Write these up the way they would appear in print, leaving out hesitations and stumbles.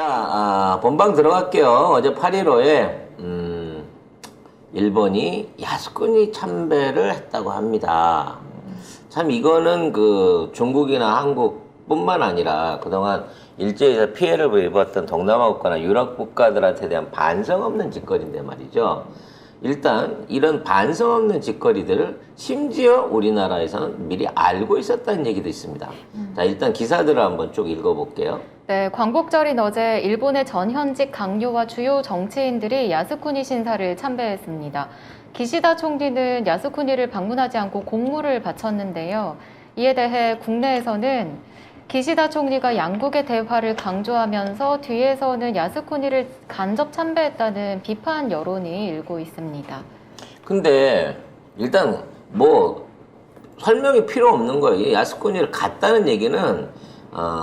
자, 본방 들어갈게요. 어제 8.15에 일본이 야스쿠니 참배를 했다고 합니다. 참 이거는 그 중국이나 한국뿐만 아니라 그동안 일제에서 피해를 입었던 동남아 국가나 유럽 국가들한테 대한 반성 없는 짓거리인데 말이죠. 일단 이런 반성 없는 짓거리들을 심지어 우리나라에서는 미리 알고 있었다는 얘기도 있습니다. 자, 일단 기사들을 한번 쭉 읽어볼게요. 네, 광복절인 어제 일본의 전현직 강요와 주요 정치인들이 야스쿠니 신사를 참배했습니다. 기시다 총리는 야스쿠니를 방문하지 않고 공물을 바쳤는데요. 이에 대해 국내에서는 기시다 총리가 양국의 대화를 강조하면서 뒤에서는 야스쿠니를 간접 참배했다는 비판 여론이 일고 있습니다. 근데 일단 뭐 설명이 필요 없는 거예요. 야스쿠니를 갔다는 얘기는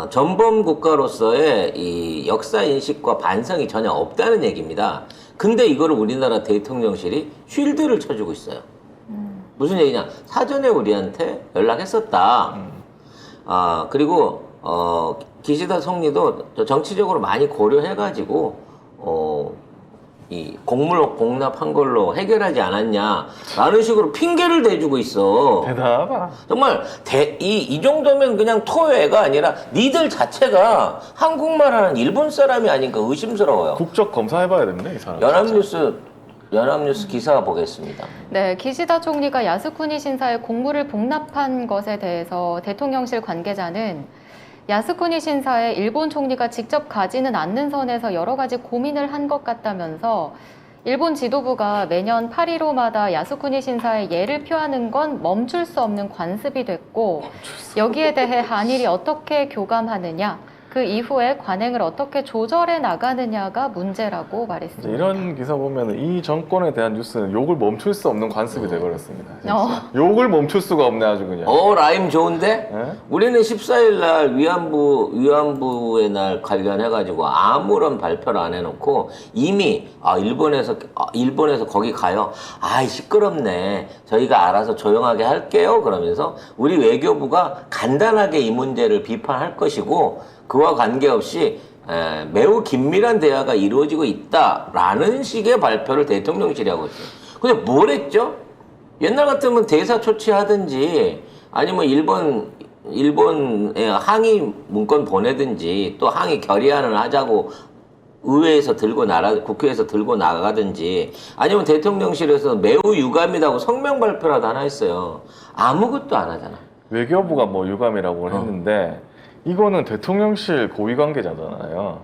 전범 국가로서의 이 역사 인식과 반성이 전혀 없다는 얘기입니다. 근데 이거를 우리나라 대통령실이 쉴드를 쳐주고 있어요. 무슨 얘기냐? 사전에 우리한테 연락했었다. 그리고 기시다 총리도 정치적으로 많이 고려해가지고 이 공물 공납한 걸로 해결하지 않았냐라는 식으로 핑계를 대주고 있어. 대단하다. 정말 이 정도면 그냥 토해가 아니라 니들 자체가 한국말하는 일본 사람이 아닌가 의심스러워요. 국적 검사해봐야 됩니다, 이 사람. 연합뉴스 기사 보겠습니다. 네, 기시다 총리가 야스쿠니 신사에 공물을 복납한 것에 대해서 대통령실 관계자는 야스쿠니 신사에 일본 총리가 직접 가지는 않는 선에서 여러 가지 고민을 한 것 같다면서 일본 지도부가 매년 8.15마다 야스쿠니 신사에 예를 표하는 건 멈출 수 없는 관습이 됐고 여기에 대해 한일이 어떻게 교감하느냐 그 이후에 관행을 어떻게 조절해 나가느냐가 문제라고 말했습니다. 이런 기사 보면 이 정권에 대한 뉴스는 욕을 멈출 수 없는 관습이 돼버렸습니다. 욕을 멈출 수가 없네 아주 그냥. 라임 좋은데? 네? 우리는 14일 날 위안부의 날 관련해가지고 아무런 발표를 안 해놓고 이미 일본에서 거기 가요. 아이 시끄럽네. 저희가 알아서 조용하게 할게요. 그러면서 우리 외교부가 간단하게 이 문제를 비판할 것이고 그와 관계없이 매우 긴밀한 대화가 이루어지고 있다라는 식의 발표를 대통령실이 하고 있어요. 근데 뭘 했죠? 옛날 같으면 대사 조치하든지 아니면 일본에 항의 문건 보내든지 또 항의 결의안을 하자고 의회에서 국회에서 들고 나가든지 아니면 대통령실에서 매우 유감이라고 성명 발표라도 하나 했어요. 아무것도 안 하잖아. 외교부가 뭐 유감이라고 했는데 이거는 대통령실 고위 관계자잖아요.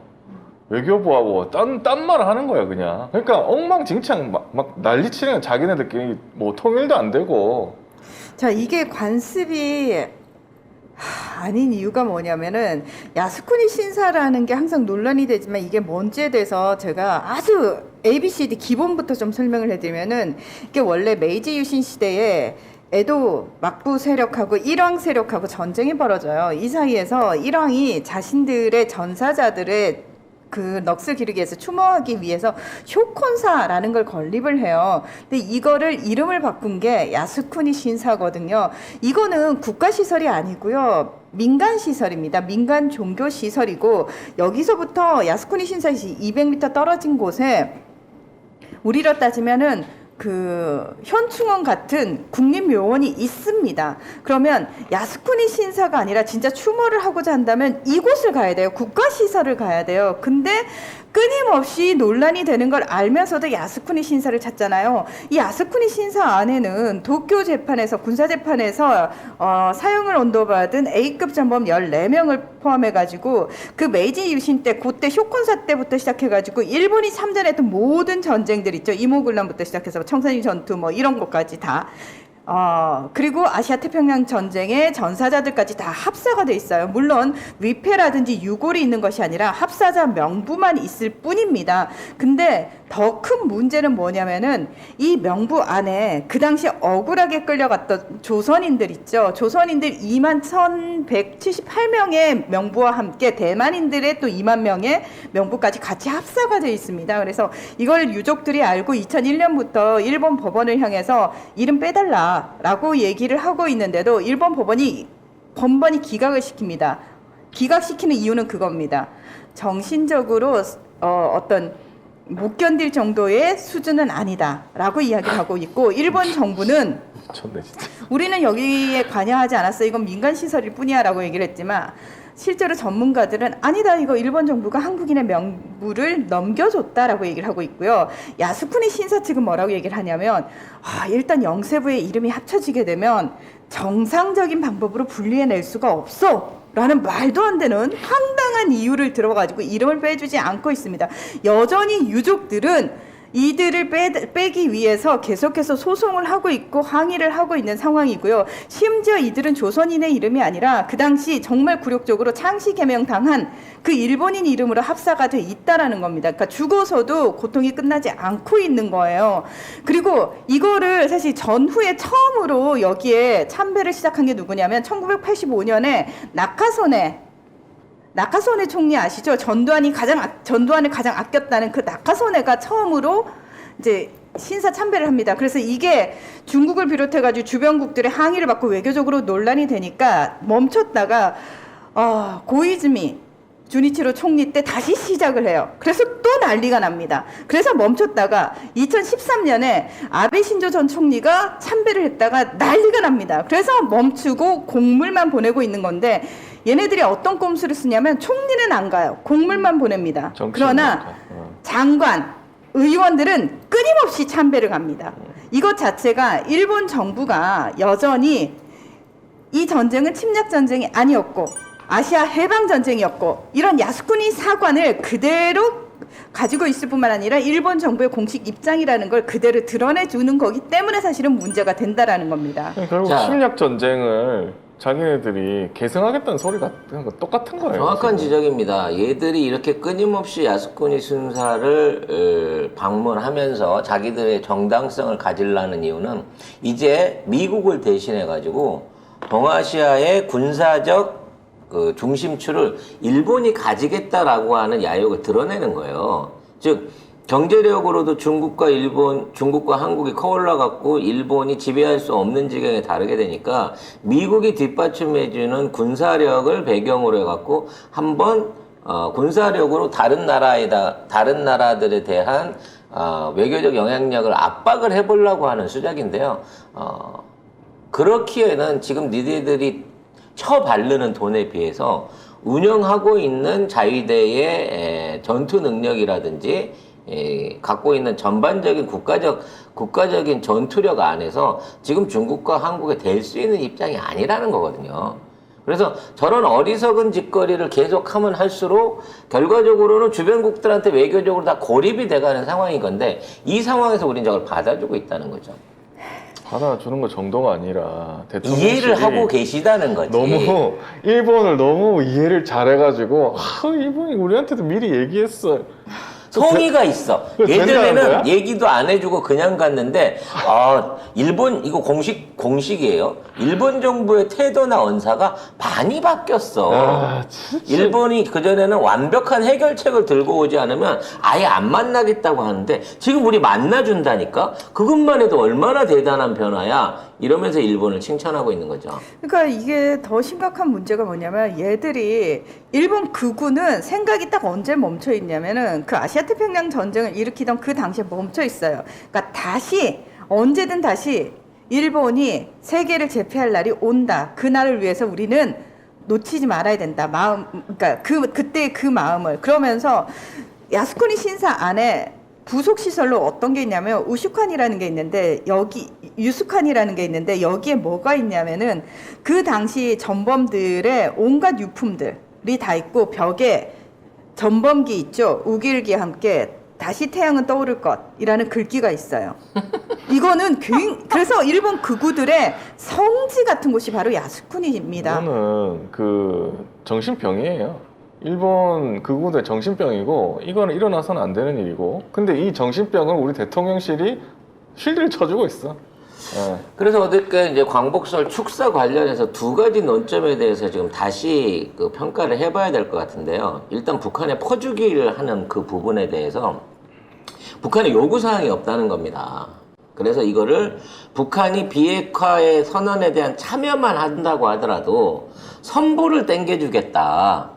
외교부하고 딴 말을 하는 거야 그냥. 그러니까 엉망진창 막 난리치는 자기네들끼리 뭐 통일도 안 되고. 자, 이게 관습이 아닌 이유가 뭐냐면은 야스쿠니 신사라는 게 항상 논란이 되지만 이게 뭔지에 대해서 제가 아주 ABCD 기본부터 좀 설명을 해드리면은 이게 원래 메이지 유신 시대에 에도 막부 세력하고 일왕 세력하고 전쟁이 벌어져요. 이 사이에서 일왕이 자신들의 전사자들의 그 넋을 기르기 위해서 추모하기 위해서 쇼콘사라는 걸 건립을 해요. 근데 이거를 이름을 바꾼 게 야스쿠니 신사거든요. 이거는 국가시설이 아니고요. 민간시설입니다. 민간 종교시설이고 여기서부터 야스쿠니 신사시 200m 떨어진 곳에 우리로 따지면은 그 현충원 같은 국립묘원이 있습니다. 그러면 야스쿠니 신사가 아니라 진짜 추모를 하고자 한다면 이곳을 가야 돼요. 국가시설을 가야 돼요. 근데 끊임없이 논란이 되는 걸 알면서도 야스쿠니 신사를 찾잖아요. 이 야스쿠니 신사 안에는 도쿄 재판에서 군사재판에서 사형을 언도받은 A급 전범 14명을 포함해가지고 그 메이지 유신 때 그때 쇼콘사 때부터 시작해가지고 일본이 참전했던 모든 전쟁들 있죠. 이모군란부터 시작해서 청산리 전투 뭐 이런 것까지 다 그리고 아시아 태평양 전쟁의 전사자들까지 다 합사가 돼 있어요. 물론 위패라든지 유골이 있는 것이 아니라 합사자 명부만 있을 뿐입니다. 근데 더 큰 문제는 뭐냐면은 이 명부 안에 그 당시 억울하게 끌려갔던 조선인들 있죠. 조선인들 21,178명의 명부와 함께 대만인들의 또 2만 명의 명부까지 같이 합사가 되어 있습니다. 그래서 이걸 유족들이 알고 2001년부터 일본 법원을 향해서 이름 빼달라라고 얘기를 하고 있는데도 일본 법원이 번번이 기각을 시킵니다. 기각시키는 이유는 그겁니다. 정신적으로 어떤 못 견딜 정도의 수준은 아니다라고 이야기를 하고 있고 일본 정부는 미쳤네 진짜. 우리는 여기에 관여하지 않았어. 이건 민간 시설일 뿐이야라고 얘기를 했지만 실제로 전문가들은 아니다. 이거 일본 정부가 한국인의 명부를 넘겨줬다라고 얘기를 하고 있고요. 야스쿠니 신사 측은 뭐라고 얘기를 하냐면 일단 영세부의 이름이 합쳐지게 되면 정상적인 방법으로 분리해낼 수가 없어. 라는 말도 안 되는 황당한 이유를 들어가지고 이름을 빼주지 않고 있습니다. 여전히 유족들은 이들을 빼기 위해서 계속해서 소송을 하고 있고 항의를 하고 있는 상황이고요. 심지어 이들은 조선인의 이름이 아니라 그 당시 정말 굴욕적으로 창시 개명 당한 그 일본인 이름으로 합사가 돼 있다라는 겁니다. 그러니까 죽어서도 고통이 끝나지 않고 있는 거예요. 그리고 이거를 사실 전후에 처음으로 여기에 참배를 시작한 게 누구냐면 1985년에 나카소네 총리 아시죠? 전두환을 가장 아꼈다는 그 나카소네가 처음으로 이제 신사 참배를 합니다. 그래서 이게 중국을 비롯해가지고 주변국들의 항의를 받고 외교적으로 논란이 되니까 멈췄다가 고이즈미 주니치로 총리 때 다시 시작을 해요. 그래서 또 난리가 납니다. 그래서 멈췄다가 2013년에 아베 신조 전 총리가 참배를 했다가 난리가 납니다. 그래서 멈추고 공물만 보내고 있는 건데 얘네들이 어떤 꼼수를 쓰냐면 총리는 안 가요. 공물만 보냅니다. 그러나 장관, 의원들은 끊임없이 참배를 갑니다. 이것 자체가 일본 정부가 여전히 이 전쟁은 침략 전쟁이 아니었고 아시아 해방 전쟁이었고 이런 야스쿠니 사관을 그대로 가지고 있을 뿐만 아니라 일본 정부의 공식 입장이라는 걸 그대로 드러내주는 거기 때문에 사실은 문제가 된다라는 겁니다. 결국 자. 침략 전쟁을 자기네들이 계승하겠다는 소리가 똑같은 거예요. 정확한 지금. 지적입니다. 얘들이 이렇게 끊임없이 야스쿠니 순사를 방문하면서 자기들의 정당성을 가지려는 이유는 이제 미국을 대신해 가지고 동아시아의 군사적 그 중심추를 일본이 가지겠다라고 하는 야욕을 드러내는 거예요. 즉 경제력으로도 중국과 한국이 커올라 갖고 일본이 지배할 수 없는 지경에 다르게 되니까 미국이 뒷받침해주는 군사력을 배경으로 해갖고 한번 군사력으로 다른 나라들에 대한 외교적 영향력을 압박을 해보려고 하는 수작인데요. 그렇기에는 지금 니네들이 처바르는 돈에 비해서 운영하고 있는 자위대의 전투 능력이라든지 갖고 있는 전반적인 국가적인 전투력 안에서 지금 중국과 한국에 될 수 있는 입장이 아니라는 거거든요. 그래서 저런 어리석은 짓거리를 계속하면 할수록 결과적으로는 주변국들한테 외교적으로 다 고립이 돼가는 상황인 건데 이 상황에서 우린 저걸 받아주고 있다는 거죠. 받아주는 거 정도가 아니라 이해를 하고 계시다는 거지. 너무 일본을 너무 이해를 잘해가지고 일본이 우리한테도 미리 얘기했어. 성의가 있어. 된다는 예전에는 거야? 얘기도 안 해주고 그냥 갔는데 일본 이거 공식이에요. 일본 정부의 태도나 언사가 많이 바뀌었어. 진짜. 일본이 그전에는 완벽한 해결책을 들고 오지 않으면 아예 안 만나겠다고 하는데 지금 우리 만나준다니까? 그것만 해도 얼마나 대단한 변화야. 이러면서 일본을 칭찬하고 있는 거죠. 그러니까 이게 더 심각한 문제가 뭐냐면 얘들이 일본 극우는 생각이 딱 언제 멈춰 있냐면은 그 아시아태평양 전쟁을 일으키던 그 당시에 멈춰 있어요. 그러니까 언제든 다시 일본이 세계를 제패할 날이 온다. 그 날을 위해서 우리는 놓치지 말아야 된다. 그러니까 그때 그 마음을 그러면서 야스쿠니 신사 안에 부속 시설로 어떤 게 있냐면 우슈칸이라는 게 있는데 유스칸이라는 게 있는데 여기에 뭐가 있냐면은 그 당시 전범들의 온갖 유품들이 다 있고 벽에 전범기 있죠. 우길기와 함께 다시 태양은 떠오를 것이라는 글귀가 있어요. 이거는 그래서 일본 극우들의 성지 같은 곳이 바로 야스쿠니입니다. 이거는 그 정신병이에요. 일본 극우의 정신병이고 이거는 일어나서는 안 되는 일이고 근데 이 정신병을 우리 대통령실이 실드를 쳐주고 있어. 그래서 어저께 이제 광복절 축사 관련해서 두 가지 논점에 대해서 지금 다시 그 평가를 해봐야 될 것 같은데요. 일단 북한에 퍼주기를 하는 그 부분에 대해서 북한의 요구사항이 없다는 겁니다. 그래서 이거를 북한이 비핵화의 선언에 대한 참여만 한다고 하더라도 선보를 땡겨주겠다.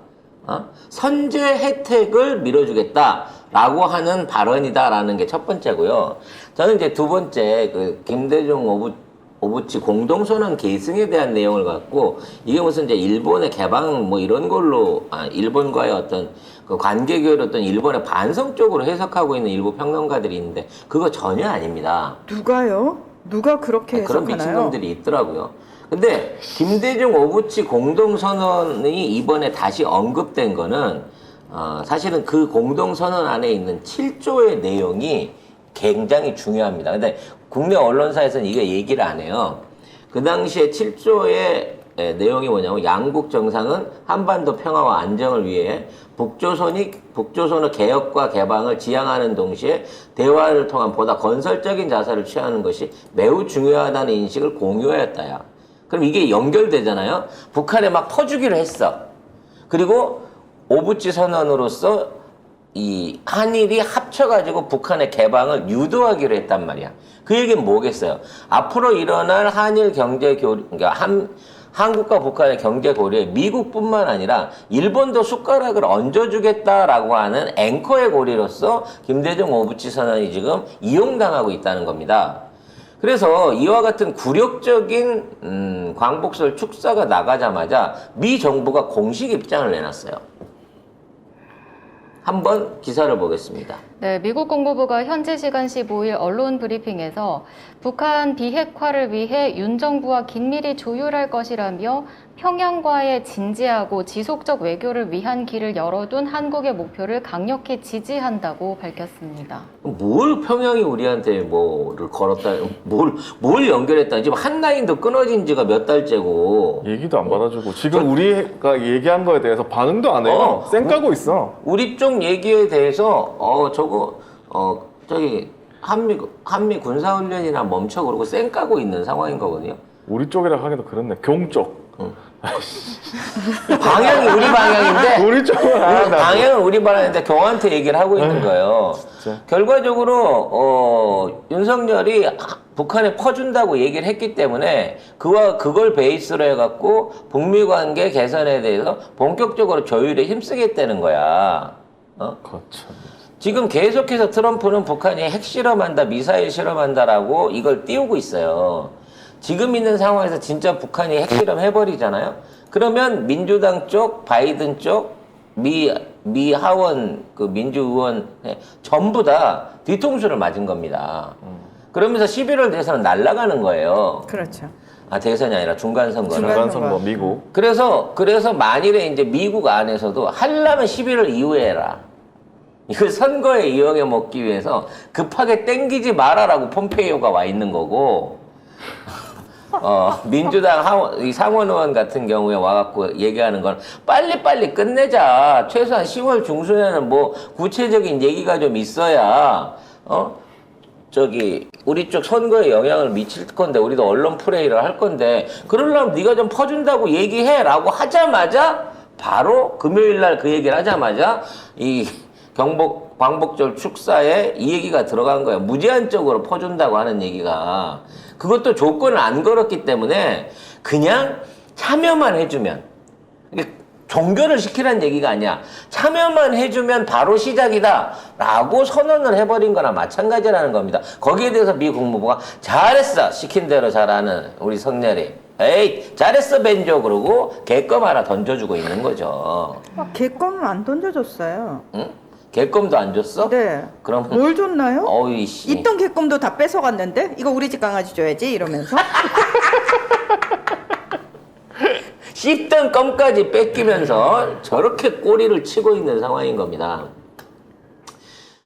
선제 혜택을 밀어주겠다라고 하는 발언이다라는 게 첫 번째고요. 저는 이제 두 번째 그 김대중 오부치 공동선언 계승에 대한 내용을 갖고 이게 무슨 이제 일본의 개방 뭐 이런 걸로 일본과의 어떤 그 관계 교류를 어떤 일본의 반성 쪽으로 해석하고 있는 일부 평론가들이 있는데 그거 전혀 아닙니다. 누가요? 누가 그렇게 그런 해석하나요? 미친놈들이 있더라고요. 근데 김대중 오부치 공동선언이 이번에 다시 언급된 거는 사실은 그 공동선언 안에 있는 7조의 내용이 굉장히 중요합니다. 근데 국내 언론사에서는 이게 얘기를 안 해요. 그 당시에 7조의 내용이 뭐냐면 양국 정상은 한반도 평화와 안정을 위해 북조선의 개혁과 개방을 지향하는 동시에 대화를 통한 보다 건설적인 자세를 취하는 것이 매우 중요하다는 인식을 공유하였다야. 그럼 이게 연결되잖아요. 북한에 막 퍼주기로 했어. 그리고 오부치 선언으로서 이 한일이 합쳐가지고 북한의 개방을 유도하기로 했단 말이야. 그 얘기는 뭐겠어요? 앞으로 일어날 한일 경제 교류, 그러니까 한국과 북한의 경제 고리에 미국뿐만 아니라 일본도 숟가락을 얹어주겠다라고 하는 앵커의 고리로서 김대중 오부치 선언이 지금 이용당하고 있다는 겁니다. 그래서 이와 같은 굴욕적인 광복절 축사가 나가자마자 미 정부가 공식 입장을 내놨어요. 한번 기사를 보겠습니다. 네, 미국 국무부가 현지 시간 15일 언론 브리핑에서 북한 비핵화를 위해 윤 정부와 긴밀히 조율할 것이라며 평양과의 진지하고 지속적 외교를 위한 길을 열어둔 한국의 목표를 강력히 지지한다고 밝혔습니다. 뭘 평양이 우리한테 뭐를 걸었다, 뭘 연결했다. 지금 한 라인도 끊어진 지가 몇 달째고. 얘기도 안 받아주고 지금 우리가 얘기한 거에 대해서 반응도 안 해요. 쌩까고 있어. 우리 쪽 얘기에 대해서 저기 한미 군사훈련이나 멈춰 그러고 쌩까고 있는 상황인 거거든요. 우리 쪽이라 하기도 그렇네. 경 쪽. 방향이 우리 방향인데 우리 쪽은 방향은 우리 방향인데 경한테 얘기를 하고 있는 거예요. 진짜. 결과적으로 윤석열이 북한에 퍼준다고 얘기를 했기 때문에 그걸 베이스로 해갖고 북미 관계 개선에 대해서 본격적으로 조율에 힘쓰겠다는 거야. 거참. 지금 계속해서 트럼프는 북한이 핵실험한다, 미사일 실험한다라고 이걸 띄우고 있어요. 지금 있는 상황에서 진짜 북한이 핵실험 해버리잖아요. 그러면 민주당 쪽, 바이든 쪽, 미 하원 그 민주의원 전부 다 뒤통수를 맞은 겁니다. 그러면서 11월 대선은 날아가는 거예요. 그렇죠. 대선이 아니라 중간선거는. 중간선거 미국. 그래서 만일에 이제 미국 안에서도 하려면 11월 이후에 해라. 이걸 선거에 이용해 먹기 위해서 급하게 땡기지 마라라고 폼페이오가 와 있는 거고, 민주당 이 상원 의원 같은 경우에 와갖고 얘기하는 건 빨리빨리 끝내자. 최소한 10월 중순에는 뭐 구체적인 얘기가 좀 있어야, 우리 쪽 선거에 영향을 미칠 건데, 우리도 언론 프레이를 할 건데, 그러려면 네가 좀 퍼준다고 얘기해라고 하자마자, 바로 금요일 날 그 얘기를 하자마자, 광복절 축사에 이 얘기가 들어간 거예요. 무제한적으로 퍼준다고 하는 얘기가. 그것도 조건을 안 걸었기 때문에 그냥 참여만 해주면, 종결을 시키라는 얘기가 아니야. 참여만 해주면 바로 시작이다 라고 선언을 해버린 거나 마찬가지라는 겁니다. 거기에 대해서 미 국무부가 잘했어, 시킨 대로 잘하는 우리 성렬이, 에이 잘했어 벤조, 그러고 개껌 하나 던져주고 있는 거죠. 개껌은 안 던져줬어요. 응? 개껌도 안 줬어? 네. 그럼 뭘 줬나요? 어이씨. 있던 개껌도 다 뺏어갔는데 이거 우리 집 강아지 줘야지 이러면서. 씹던 껌까지 뺏기면서 저렇게 꼬리를 치고 있는 상황인 겁니다.